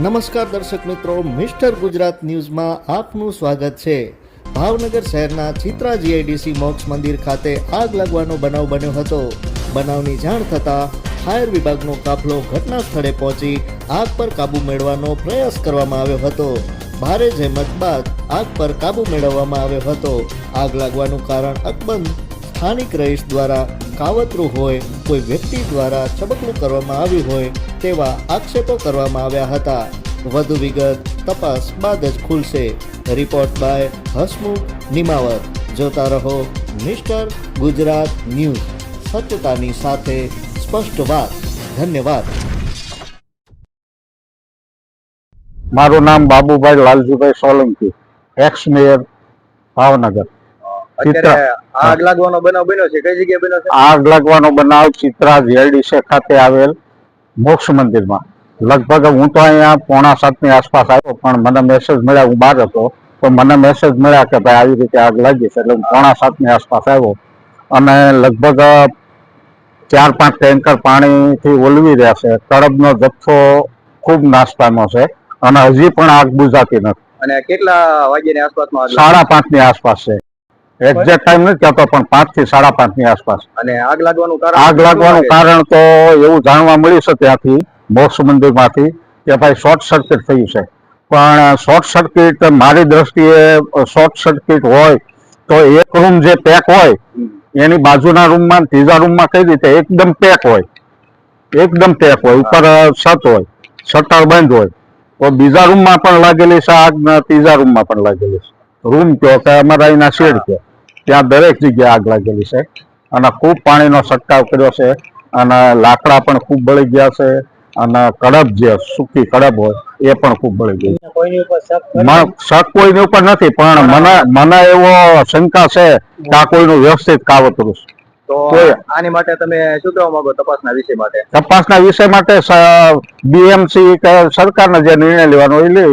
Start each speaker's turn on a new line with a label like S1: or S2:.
S1: નમસ્કાર દર્શક મિત્રો, મિસ્ટર ગુજરાત ન્યૂઝમાં આપનું સ્વાગત છે। ભાવનગર શહેરના ચિત્રા જીઆઈડીસી મોક્ષ મંદિર ખાતે આગ લાગવાનો બનાવ બન્યો હતો। બનાવની જાણ થતાં ફાયર વિભાગનો કાફલો ઘટના સ્થળે પહોંચી આગ પર કાબુ મેળવવાનો પ્રયાસ કરવામાં આવ્યો હતો। ભારે જહેમત બાદ આગ પર કાબુ મેળવવામાં આવ્યો હતો। આગ લાગવાનું કારણ અકબંધ સ્થાનિક રહીશ દ્વારા કાવતરું હોય, કોઈ વ્યક્તિ દ્વારા છબકલું કરવામાં આવ્યું હોય તેવા આક્ષેપો કરવામાં આવ્યા હતા। વધુ વિગત તપાસ બાદ જ ખુલશે। Report by Hasmukh Nimavar. જોતા રહો મિસ્ટર ગુજરાત ન્યૂઝ, સત્યતાની સાથે સ્પષ્ટ વાત। ધન્યવાદ।
S2: મારું નામ બાબુભાઈ લાલજીભાઈ સોલંકી, એક્સ મેયર ભાવનગર।
S3: આગ લાગવાનો બનાવ બન્યો છે, કઈ જગ્યાએ બન્યો છે?
S2: આગ લાગવાનો બનાવ ચિત્રા જીઆઈડીસી ખાતે આવેલ મોક્ષ મંદિરમાં। લગભગ હું તો અહીંયા 6:45 ની આસપાસ આવ્યો, પણ મને મેસેજ મળ્યા, હું બહાર હતો તો મને મેસેજ મળ્યા કે ભાઈ આવી રીતે આગ લાગી છે, એટલે હું 6:45 ની આસપાસ આવ્યો અને લગભગ 4-5 ટેન્કર પાણીથી ઓલવી રહ્યા છે। કડબનો જથ્થો ખૂબ નાશ પામ્યો છે અને હજી પણ આગ બુઝાતી નથી।
S3: અને કેટલા વાગ્યાની આસપાસમાં આગ
S2: 5:30 ની આસપાસ છે, એક્ઝેક્ટ ટાઈમ નથી કહેતો, પણ 5 થી 5:30 ની આસપાસ।
S3: અને આગ લાગવાનું
S2: કારણ તો એવું જાણવા મળ્યું છે ત્યાંથી મોક્ષ મંદિરમાંથી કે ભાઈ શોર્ટ સર્કિટ થયું છે, પણ શોર્ટ સર્કિટ મારી દ્રષ્ટિએ શોર્ટ સર્કિટ હોય તો એક રૂમ જે પેક હોય એની બાજુના રૂમમાં, ત્રીજા રૂમમાં કઈ રીતે એકદમ પેક હોય, ઉપર છત હોય, શટર બંધ હોય, તો બીજા રૂમમાં પણ લાગેલી છે આગ, ત્રીજા રૂમમાં પણ લાગેલી છે। રૂમ કયો કે અમારા અહીંના શેડ કયો, ત્યાં દરેક જગ્યાએ આગ લાગેલી છે અને ખૂબ પાણીનો છંટકાવ કર્યો છે અને લાકડા પણ ખૂબ બળી ગયા છે અને કડબ જે સૂકી કડબ હોય એ પણ ખૂબ બળી ગઈ છે। શક કોઈની ઉપર નથી, પણ મને એવો શંકા છે કે આ કોઈનું વ્યવસ્થિત કાવતરું છે।
S3: તો આની માટે તમે શું કહેવા માંગો તપાસના વિષય માટે?
S2: તપાસના વિષય માટે બીએમસી કે સરકારને જે નિર્ણય લેવાનો એ લે।